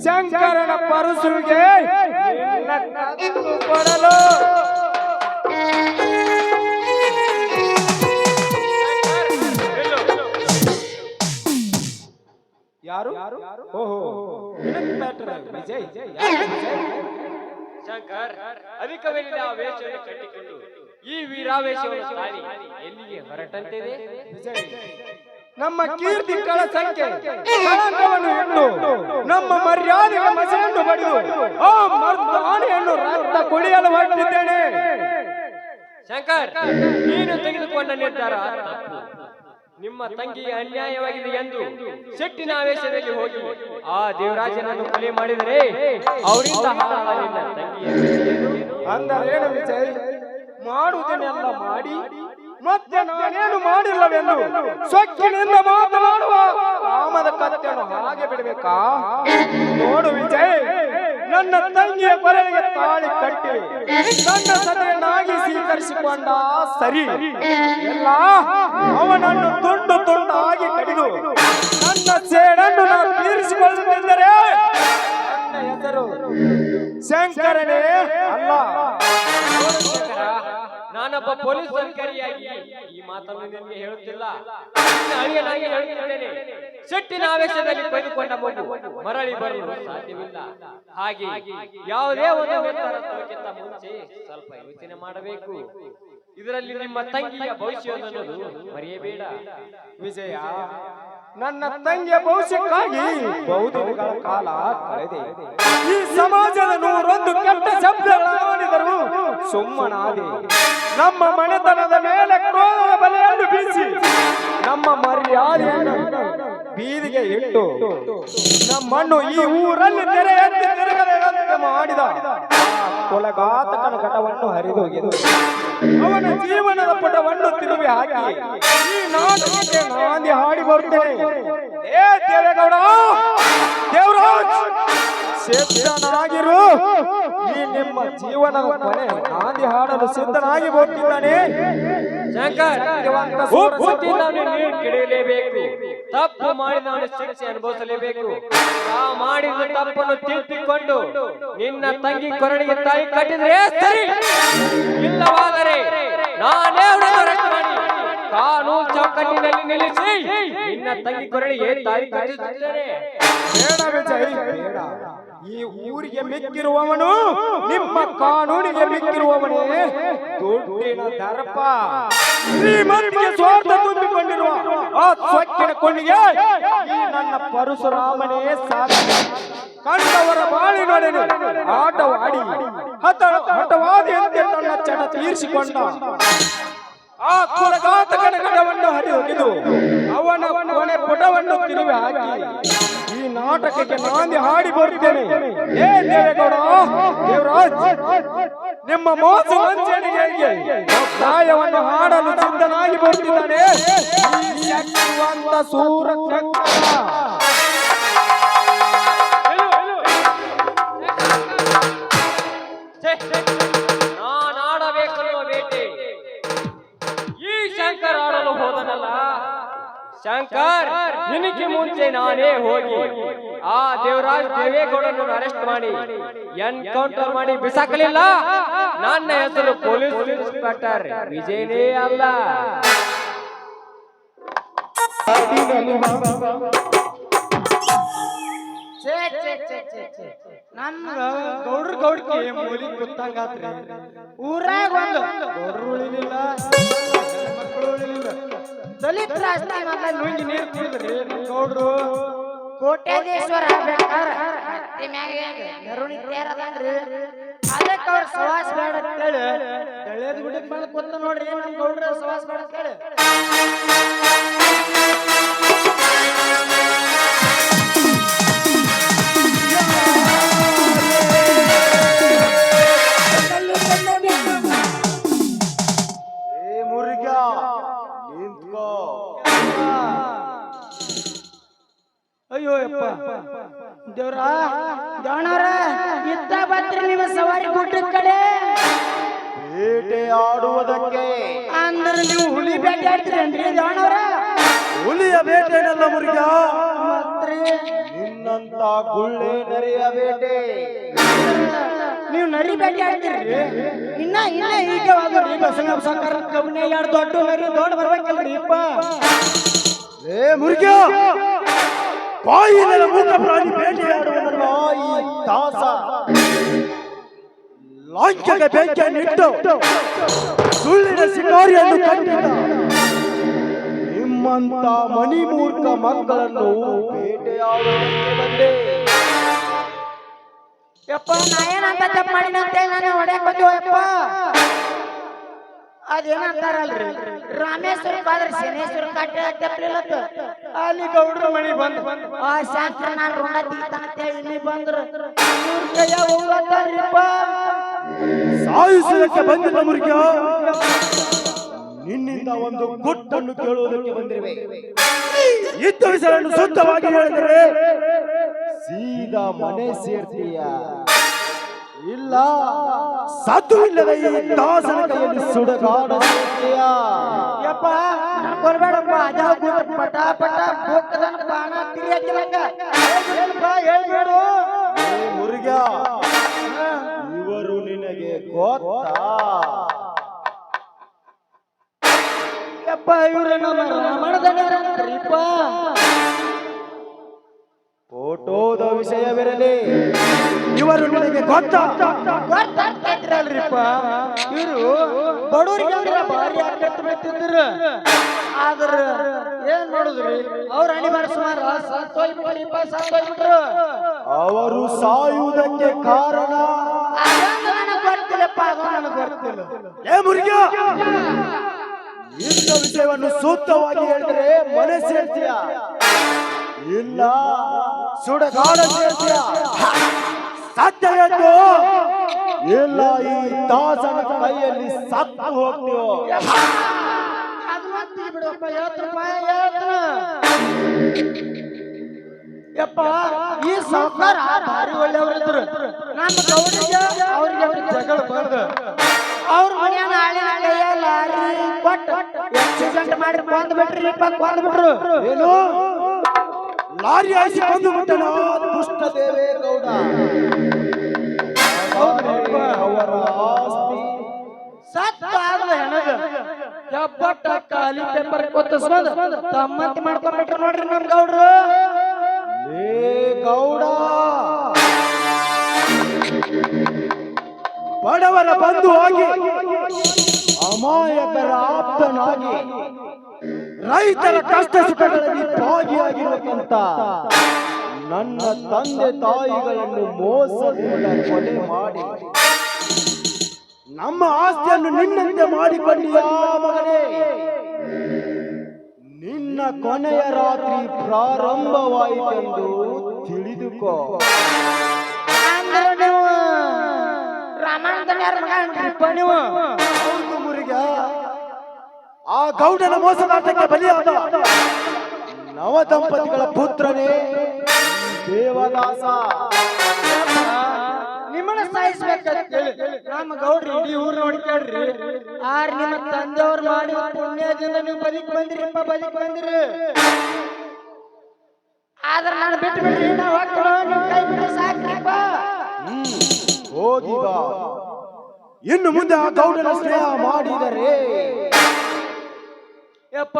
ಶಂಕರನ ಪರಶುವಿಗೆ ಕೊಡಲು. ಯಾರು? ಓಹೋ, ವಿಜಯ್. ಶಂಕರ್ ಅಧಿಕವೇನಿದೆ ಆ ವೇಷವನ್ನು ಕಟ್ಟಿಕೊಂಡು ಈ ವೀರಾವೇಶವನ್ನು ತಾಳಿ ಎಲ್ಲಿಗೆ ಹೊರಟಂತಿದೆ? ನಮ್ಮ ಕೀರ್ತಿ ಕಳಸಕ್ಕೆ ಕಳಂಕವನ್ನು ಇಟ್ಟು ನಮ್ಮ ಮರ್ಯಾದೆಗಳ ಮಸೆಯನ್ನು ಬಡಿದು ಆ ಮರ್ದಾನೆಯನ್ನು ರಕ್ತ ಕುಡಿಯಲು ಹೊರಟಿದ್ದೇನೆ. ಶಂಕರ್, ನೀನು ತೆಗೆದುಕೊಂಡ ನಿರ್ಧಾರ ತಪ್ಪು. ನಿಮ್ಮ ತಂಗಿ ಅನ್ಯಾಯವಾಗಿದೆ ಎಂದು ಸಿಟ್ಟಿನ ಆವೇಶದಲ್ಲಿ ಹೋಗಿ ಆ ದೇವರಾಜನನ್ನು ಕೊಲೆ ಮಾಡಿದರೆ ಅವರಿಂದ ಹಾಳಾಗಲಿಲ್ಲ ತಂಗಿಯ ಅಂದರೇನು ವಿಜಯ್? ಮಾಡುವುದನ್ನೆಲ್ಲ ಮಾಡಿ ಮತ್ತೆ ನಾನೇನು ಮಾಡಿಲ್ಲವೆಂದು ಸೊಕ್ಕಿನಿಂದ ಮಾತನಾಡುವ ಕಾಮದ ಕತ್ತೆಯನ್ನು ಹಾಗೆ ಬಿಡಬೇಕಾ? ನೋಡು ವಿಜಯ್, ನನ್ನ ತಂಗಿಯ ಕೊರಳಿಗೆ ತಾಳಿ ಕಟ್ಟಿ ನನ್ನ ಸತೆಯನ್ನಾಗಿ ಸ್ವೀಕರಿಸಿಕೊಂಡ ಸರಿ ಎಲ್ಲ ಅವನನ್ನು ತುಂಡು ತುಂಡಾಗಿ ಕಡಿದು ನನ್ನ ಸೇಡನ್ನು ನಾನು ತೀರಿಸಿಕೊಳ್ಳುತ್ತಿದ್ದರೆ ನನ್ನ ಹೆಸರು ಶಂಕರನೇ ಅಲ್ಲ. ನಾನೊಬ್ಬ ಪೊಲೀಸ್ ಅಧಿಕಾರಿಯಾಗಿ ಈ ಮಾತನ್ನು ನಿನಗೆ ಹೇಳುತ್ತಿಲ್ಲ, ನಿನ್ನ ಅಳಿಯನಾಗಿ ಹೇಳುತ್ತಿದ್ದೇನೆ. ಸಿಟ್ಟಿನ ಆವೇಶದಲ್ಲಿ ಬೈದುಕೊಂಡ ಮಗು ಮರಳಿ ಬರಲು ಸಾಧ್ಯವಿಲ್ಲ. ಹಾಗೆ ಯಾವುದೇ ಒಂದು ನಿರ್ಧಾರ ತೋರಿಗಿಂತ ಮುಂಚೆ ಸ್ವಲ್ಪ ಯೋಚನೆ ಮಾಡಬೇಕು. ಇದರಲ್ಲಿ ನಿಮ್ಮ ತಂಗಿಯ ಭವಿಷ್ಯ ಅನ್ನೋದು ಮರೆಯಬೇಡ ವಿಜಯ. ನನ್ನ ತಂಗಿಯ ಭವಿಷ್ಯಕ್ಕಾಗಿ ಬಹುದಿನಗಳ ಕಾಲ ಕಳೆದೆ. ಈ ಸಮಾಜದ 101 ಕೆಟ್ಟ ಶಬ್ದಗಳಾಡಿದರು ಸುಮ್ಮನಾದೆ. ನಮ್ಮ ಮನೆತನದ ಮೇಲೆ ಕ್ರೋಧದ ಬಲೆಯನ್ನು ಬೀಸಿ ನಮ್ಮ ಮರ್ಯಾದೆಯನ್ನು ಬೀದಿಗೆ ಇಟ್ಟು ನಮ್ಮನ್ನು ಈ ಊರಲ್ಲಿ ತೆರೆ ಎತ್ತಿ ತಿರುಗದಂತೆ ಮಾಡಿದ ಕೊಲೆಘಾತಕನ ಘಟವನ್ನು ಹರಿದೋಗಿದ್ದು ಅವನ ಜೀವನದ ಪುಟವನ್ನು ತಿರುವಿ ಹಾಕಿ ಈ ನಾಟಕಕ್ಕೆ ನಾಂದಿ ಹಾಡಿ ಬರುತ್ತೇನೆ. ಏ ದೇವೇಗೌಡ, ದೇವರಾಜ್, ಸಿದ್ಧನಾಗಿರು. ಈ ನಿಮ್ಮ ಜೀವನದ ಕೊನೆ ನಾಂದಿ ಹಾಡಲು ಸಿದ್ಧನಾಗಿ ಬರುತ್ತಿದ್ದಾನೆ. ಶಂಕರ್, ಕೆಡಲೇಬೇಕು. ತಪ್ಪು ಮಾಡಿದವನು ಶಿಕ್ಷೆ ಅನುಭವಿಸಲೇಬೇಕು. ಆ ಮಾಡಿದ ತಪ್ಪನ್ನು ತಿದ್ದಿಕೊಂಡು ನಿನ್ನ ತಂಗಿ ಕೊರಳಿಗೆ ತಾಳಿ ಕಟ್ಟಿದ್ರೆ ಸರಿ, ಇಲ್ಲವಾದರೆ ನಾನೇ ಅರೆಸ್ಟ್ ಮಾಡಿ ಕಾನೂನು ಚೌಕಟ್ಟಿನಲ್ಲಿ ನಿಲ್ಲಿಸಿ ನಿನ್ನ ತಂಗಿ ಕೊರಳಿಗೆ ತಾಳಿ ಕಟ್ಟಿಸುತ್ತೇನೆ. ಬೇಡ ವಿಜಯ್, ಬೇಡ. ಈ ಊರಿಗೆ ಮಿಕ್ಕಿರುವವನು ನಿಮ್ಮ ಕಾನೂನಿಗೆ ಮಿಕ್ಕಿರುವವನೇ ದುಡ್ಡಿನ ದರ್ಪ. ಶ್ರೀಮಂತಿಗೆ ಸ್ವಾರ್ಥ ತುಂಬಿಕೊಂಡಿರುವ ಆ ಸೊಕ್ಕಿನ ಕೊಂಡಿಗೆ ಈ ನನ್ನ ಪರಶುರಾಮನೇ ಸಾಕು. ಕಂಡವರ ಬಾಳಿನೊಡನೆ ಆಟವಾಡಿ ಹಠವಾದಿಯಂತೆ ತನ್ನ ಚಟ ತೀರಿಸಿಕೊಂಡ ಆ ಕುಲಘಾತಕನ ಗಡವನ್ನು ಹರಿದೊಗೆದು ಅವನ ಕೊನೆ ಪುಟವನ್ನು ತಿರುವಿ ಹಾಕಿ ಈ ನಾಟಕಕ್ಕೆ ನಾಂದಿ ಹಾಡಿ ಬರುತ್ತೇನೆ. ಏ ದೇವೇಗೌಡ, ದೇವರಾಜ್, ನಿಮ್ಮ ಮೋಸ ವಂಚನೆಗೆ ನ್ಯಾಯವನ್ನು ಹಾಡಲು ಸಿದ್ಧನಾಗಿ ಬರುತ್ತಿದ್ದಾನೆ ಈ ಶಕ್ತಿವಂತ ಸೂರಚಕ್ರ. ನಾನಾಡಬೇಕನ್ನುವ ಬೇಟೆ ಈ ಶಂಕರ್ ಆಡಲು ಹೋದನಲ್ಲ. ಶಂಕರ್, ನಿನಗೆ ಮುಂಚೆ ನಾನೇ ಹೋಗಿ ಆ ದೇವೇಗೌಡನನ್ನು ಅರೆಸ್ಟ್ ಮಾಡಿ ಎನ್ಕೌಂಟರ್ ಮಾಡಿ ಬಿಸಾಕಲಿಲ್ಲ. ನನ್ನ ಹೆಸರು ಪೊಲೀಸ್ ಇನ್ಸ್ಪೆಕ್ಟರ್ ವಿಜಯನೇ ಅಲ್ಲ. ನನ್ನ ಗೌಡ್ರ ಗೌಡ್ಕೆ ಮೂಲಿ ಗೊತ್ತಂಗಾತ್ರಿ. ಊರಾಗ ಒಂದು ಗೌಡ್ರು ಉಳಿಲಿಲ್ಲ, ಮಕ್ಕಳು ಉಳಿಲಿಲ್ಲ. ದಲಿತ ರಾಷ್ಟ್ರ ನುಂಗಿ ನೀರು ಕುಡಿದ್ರಿ ಗೌಡ್ರು. ಕೋಟ್ಯಾಧೀಶ್ವರ ಆಗ್ಬೇಕಾರ ಹತ್ತಿ ಮ್ಯಾಗ ನರುಣಿ ತೇರದನ್ರಿ. ಅದಕ್ಕೆ ಅವ್ರ ಸವಾಸ ಬೇಡ ಅಂತೇಳಿ ದಳ್ಯದ ಗುಡ್ಡಕ್ಕೆ ಬಂದು ಕೂತ ನೋಡ್ರಿ ನಮ್ಮ ಗೌಡ್ರ ಸವಾಸ ಬೇಡ ಅಂತೇಳಿ. ಅಯ್ಯೋ ಯಪ್ಪ, ದೇವ್ರ ದೇವನವ್ರ ಇತ್ತ ಬಂದ್ರಿ ನಿಮ್ಮ ಸವಾರಿ ಗುಡ್ಡದ ಕಡೆ ಬೇಟೆ ಆಡುವುದಕ್ಕೆ. ಅಂದ್ರೆ ನೀವು ಹುಲಿ ಬೇಟೆ ಆಡ್ತೀರೇನ್ರಿ ದೇವನವ್ರ? ಹುಲಿಯ ಬೇಟೆನಲ್ಲ ಮುರುಗ, ಮತ್ರಿ ನಿನ್ನಂತ ಗುಳ್ಳೆ ನರಿಯ ಬೇಟೆ. ನೀವು ನರಿ ಬೇಟೆ ಆಡ್ತೀರಿ? ಇನ್ನ ಈಗ ಹೋದ್ರಿ ಬಸವನ ಸಾಕಾರ ಕಬ್ಬನೆ 2 ದೊಡ್ಡ ನರಿ ದೊಡ್ಡ ಬರ್ಬೇಕಲ್ರಿ ಅಪ್ಪ. ಏ ಮುರುಗ, ಬಾಯಿನ ಮೂಕ ಪ್ರಾಣಿ ಬೇಟೆಯಾಡುವುದಲ್ಲ ಈ ದಾಸ. ಲಾಂಛಗೆ ಬೆಂಕಿಯನ್ನಿಟ್ಟು ಸುಳ್ಳಿನ ಶಿಕಾರಿಯನ್ನು ಕಟ್ಟಿದ ನಿಮ್ಮ ನಿಮ್ಮಂತ ಮಣಿಮೂರ್ಖ ಮಕ್ಕಳನ್ನು ಬೇಟೆಯಾಡುವುದಕ್ಕೆ ಬಂದೆ. ಯಪ್ಪ ನಾ ಏನಂತ ತಪ್ಪು ಮಾಡಿನಂತೆ ನಾನು ಹೊಡ್ಯಾಕ್ ಬಂದಿವಪ್ಪ. ಅದೇನಂತಾರಲ್ರಿ ರಾಮೇಶ್ವರ ಬಾದ್ರ ಶನೇಶ್ವರ ಕಾಟ ತಪ್ಪಲಿಲ್ಲತ್ತ. ಅಲ್ಲಿ ಗೌಡ್ರ ಮಣಿ ಬಂದು ಆ ಶಾಸ್ತ್ರ ನಾನು ಋಣ ತೀರ್ತಾನಂತೇಳಿ ಇಲ್ಲಿ ಬಂದ್ರು ಇವ್ರ ಕೈಯ ಹೋಗ್ತಾರ್ರಿಪ್ಪ. ಸಾಯಿಸುವುದಕ್ಕೆ ಬಂದಿಲ್ಲ ಮುರುಘ, ನಿನ್ನಿಂದ ಒಂದು ಗುಟ್ಟನ್ನು ಕೇಳುವುದಕ್ಕೆ ಬಂದಿರುವೆ. ಇದ್ದ ವಿಷಯವನ್ನು ಶುದ್ಧವಾಗಿ ಹೇಳಿದರೆ ಸೀದಾ ಮನೆ ಸೇರ್ತೀಯ, ಇಲ್ಲ ಸಾಧುವಿಲ್ಲದ ಈ ದಾಸನ ಕೈಯಲ್ಲಿ ಸುಡಗಾಡ ಸೇರ್ತೀಯ. ಯಪ್ಪ ಕೊಲ್ಬೇಡಪ್ಪ, ಅದ ಗುಟ್ಟ ಪಟ ಪಟ ಬುಕ್ಕದನ ಬಾಣ ತಿರಿಯಾಕಿರಂಗ ಹೇಳ್ಬೇಡು. ಮುರುಘ, ಇವರು ನಿನಗೆ ಗೊತ್ತಾ? ಯಪ್ಪ ಇವ್ರು ನಮ್ಮ ರಾಮಣದಣ್ಣಿರಪ್ಪ. ಫೋಟೋದ ವಿಷಯವಿರಲಿ, ಇವರು ನಿನಗೆ ಗೊತ್ತಾ? ಗೊತ್ತಾಗ್ತಿದ್ರಲ್ರಿಪ್ಪ, ಇವರು ಬಡವರಿಗೆ ಅಂದ್ರೆ ಭಾರಿ ಅಕ್ಕಟ್ಟು ಬಿಡ್ತಿದ್ರು. ಆದ್ರ ಏನ್ ಮಾಡುದ್ರಿ, ಅವ್ರ ಅಣಿಮಾರ ಸುಮಾರು ಸತ್ತೋಗ್ಬಿಟ್ರಿಪ್ಪ, ಸತ್ತೋಗ್ಬಿಟ್ರು. ಅವರು ಸಾಯುವುದಕ್ಕೆ ಕಾರಣ ನನಗ್ ಗೊತ್ತಿಲ್ಲಪ್ಪ, ಅದು ನನಗ್ ಗೊತ್ತಿಲ್ಲ. ಏ ಮುರುಘ, ಇಂಥ ವಿಷಯವನ್ನು ಸೂಕ್ತವಾಗಿ ಹೇಳಿದ್ರೆ ಮನೆ ಸೇರ್ತೀಯ, ಇಲ್ಲ ಸುಡಗಾಡ ಸೇರ್ತೀಯ. ಸಾಧ್ಯವಾಯ್ತು, ಇಲ್ಲ ಈ ದಾಸನ ಕೈಯಲ್ಲಿ ಸತ್ತು ಹೋಗ್ತೀವೋ. ಅದು ಮತ್ತೆ ಬಿಡಪ್ಪ, ಯಪ್ಪ ಈ ಸಾವುಕಾರ ಭಾರಿ ಒಳ್ಳೆಯವರಿದ್ರು. ನಮ್ಮ ಗೌರಿಗೆ ಅವ್ರಿಗೆ ಜಗಳ ಬಂದು ಅವ್ರ ಮನೆಯ ಆಳಿನ ಕೈಯ ಲಾರಿ ಕೊಟ್ಟು ಆಕ್ಸಿಡೆಂಟ್ ಮಾಡಿ ಕೊಂದ್ ಬಿಟ್ರಿ, ಕೊಂದ್ಬಿಟ್ರು. ಏನು ಲಾರಿ ಹಾಯಿಸಿ ಕೊಂದು ಬಿಟ್ಟನ ದುಷ್ಟ ದೇವೇಗೌಡ. ಅವರ ಆಸ್ತಿ ಸತ್ತ ಆದ್ರೆ ಹೆಣಗ ಎಬ್ಬಟ್ಟ ಖಾಲಿ ಪೇಪರ್ ಕೊತ್ತಿಸ್ಕೊಂಡು ತಮ್ಮಂತಿ ಮಾಡ್ಕೊಂಡ್ಬಿಟ್ರು ನೋಡ್ರಿ ನಮ್ ಗೌಡ್ರು. ಲೇ ಗೌಡ, ಬಡವರ ಬಂಧುವಾಗಿ ಅಮಾಯಕರ ಆಪ್ತನಾಗಿ ರೈತರ ಕಷ್ಟ ಸುಖಗಳಲ್ಲಿ ಭಾಗಿಯಾಗಿರುವಂತ ನನ್ನ ತಂದೆ ತಾಯಿಗಳನ್ನು ಮೋಸದಿಂದ ಕೊಲೆ ಮಾಡಿ ನಮ್ಮ ಆಸ್ತಿಯನ್ನು ನಿನ್ನಂತೆ ಮಾಡಿಕೊಂಡಿಯಾ ಮಗನೇ? ನಿನ್ನ ಕೊನೆಯ ರಾತ್ರಿ ಪ್ರಾರಂಭವಾಯಿತೆಂದು ತಿಳಿದುಕೋ. ಅಂದ್ರೆ ನೀವು ರಾಮಾನಂದನ್ ಯಾರ ಮಗ ಅನ್ರಿಪ್ಪ ನೀವು? ಹೌದು ಮುರುಘ, ಆ ಗೌಡನ ಮೋಸಗಾಟಕ್ಕೆ ಬಲಿಯಾದ ನವ ದಂಪತಿಗಳ ಪುತ್ರನೇ ದೇವದಾಸ. ನಿಮ್ಮನ್ನ ಸಾಯಿಸ್ಬೇಕಂತ ಹೇಳಿ ನಮ್ಮ ಗೌಡ್ರಿ ಇಡೀ ಊರ್ ನೋಡ್ಕೊಳ್ರಿ. ಆರ್ ನಿಮ್ಮ ತಂದೆಯವ್ರು ಮಾಡಿ ಪುಣ್ಯದಿಂದ ನೀವು ಬದುಕಿ ಬಂದಿರಿಪ್ಪ, ಬದುಕಿ ಬಂದಿರಿ. ಆದ್ರ ನಾನು ಬಿಟ್ಟು ಬಿಡ್ರಿ, ನಾವು ಹೋಗ್ತೀವಿ, ನೀವು ಕೈ ಬಿಡ್ರಿ ಸಾಕ್ರಿಪ್ಪ. ಹೋಗಿ ಬಾ, ಇನ್ನು ಮುಂದೆ ಆ ಗೌಡನ ಸ್ನೇಹ ಮಾಡಿದರೆ ಯಪ್ಪ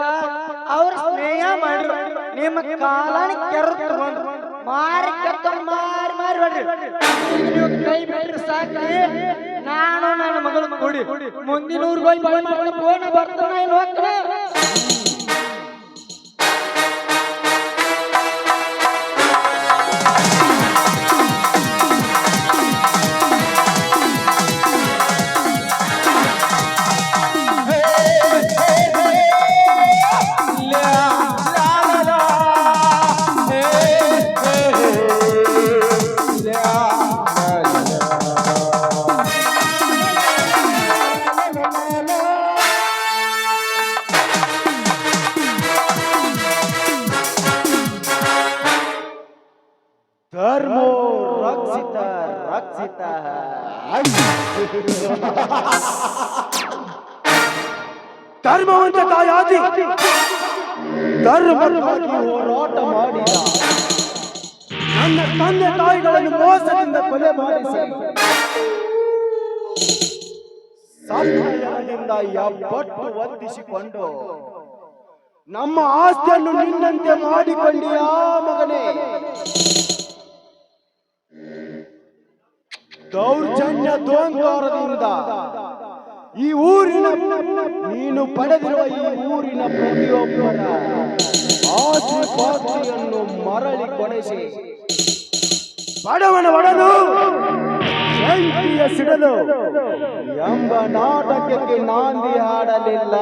ಅವ್ರ ಸ್ನೇಹ ಮಾಡ್ರು, ನಿಮ್ಮ ಕಾಲನ ಕೆರು ತಗೊಂಡ್ರು ಮಾರಿ ಕೆತ್ತೊಂಡ್ ಮಾರಿ ಮಾರಿ ಹೊಡ್ರಿ. ಈಗ ನೀವು ಕೈ ಬಿಟ್ರಿ ಸಾಕ್ರಿ, ನಾನು ನನ್ನ ಮಗಳು ಕೂಡಿ ಮುಂದಿನ ಊರಿಗೆ ಹೋಗಿ ಬಾಳೆ ಮಾಡ್ಕೊಂಡು ಫೋನ್ ಬರ್ತಾನ ಏನು ಹೋಗ್ತಾನೆ. ಧರ್ಮೋ ರಕ್ಷಿತ ರಕ್ಷಿತ. ಧರ್ಮವಂತ ತಾಯಾದಿ ಧರ್ಮಕ್ಕಾಗಿ ಹೋರಾಟ ಮಾಡಿದ ನನ್ನ ತಂದೆ ತಾಯಿಗಳನ್ನು ಮೋಸದಿಂದ ಕೊಲೆ ಮಾಡಿಸಿ ಸಂಭಯದಿಂದ ಎಬ್ಬಟ್ಟು ಒತ್ತಿಸಿಕೊಂಡು ನಮ್ಮ ಆಸ್ತಿಯನ್ನು ನಿನ್ನಂತೆ ಮಾಡಿಕೊಂಡಿಯಾ ಮಗನೇ? ದೌರ್ಜನ್ಯ ದೋಂಕಾರದಿಂದ ಈ ಊರಿನ ನೀನು ಪಡೆದಿರುವ ಈ ಊರಿನ ಪ್ರತಿಯೊಬ್ಬರ ಆಸ್ತಿ ಪಾಸ್ತಿಯನ್ನು ಮರಳಿ ಕೊಡಿಸಿ ಬಡವನ ಒಡೆದು ಬೆಂಕಿಯ ಸಿಡಲು ಎಂಬ ನಾಟಕಕ್ಕೆ ನಾಂದಿ ಹಾಡಲಿಲ್ಲ.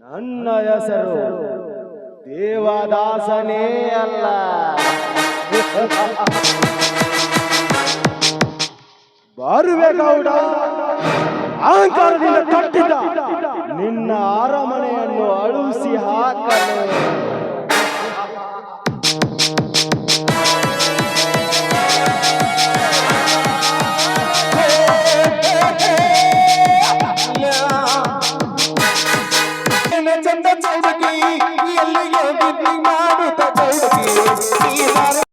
ನನ್ನ ಹೆಸರು ದೇವದಾಸನೇ ಅಲ್ಲ. ಬಾರುವೆ ಗೌಡ, ಅಹಂಕಾರದಿಂದ ಕಟ್ಟಿದ ನಿನ್ನ ಅರಮನೆಯನ್ನು ಅಳುಸಿ ಹಾಕಲು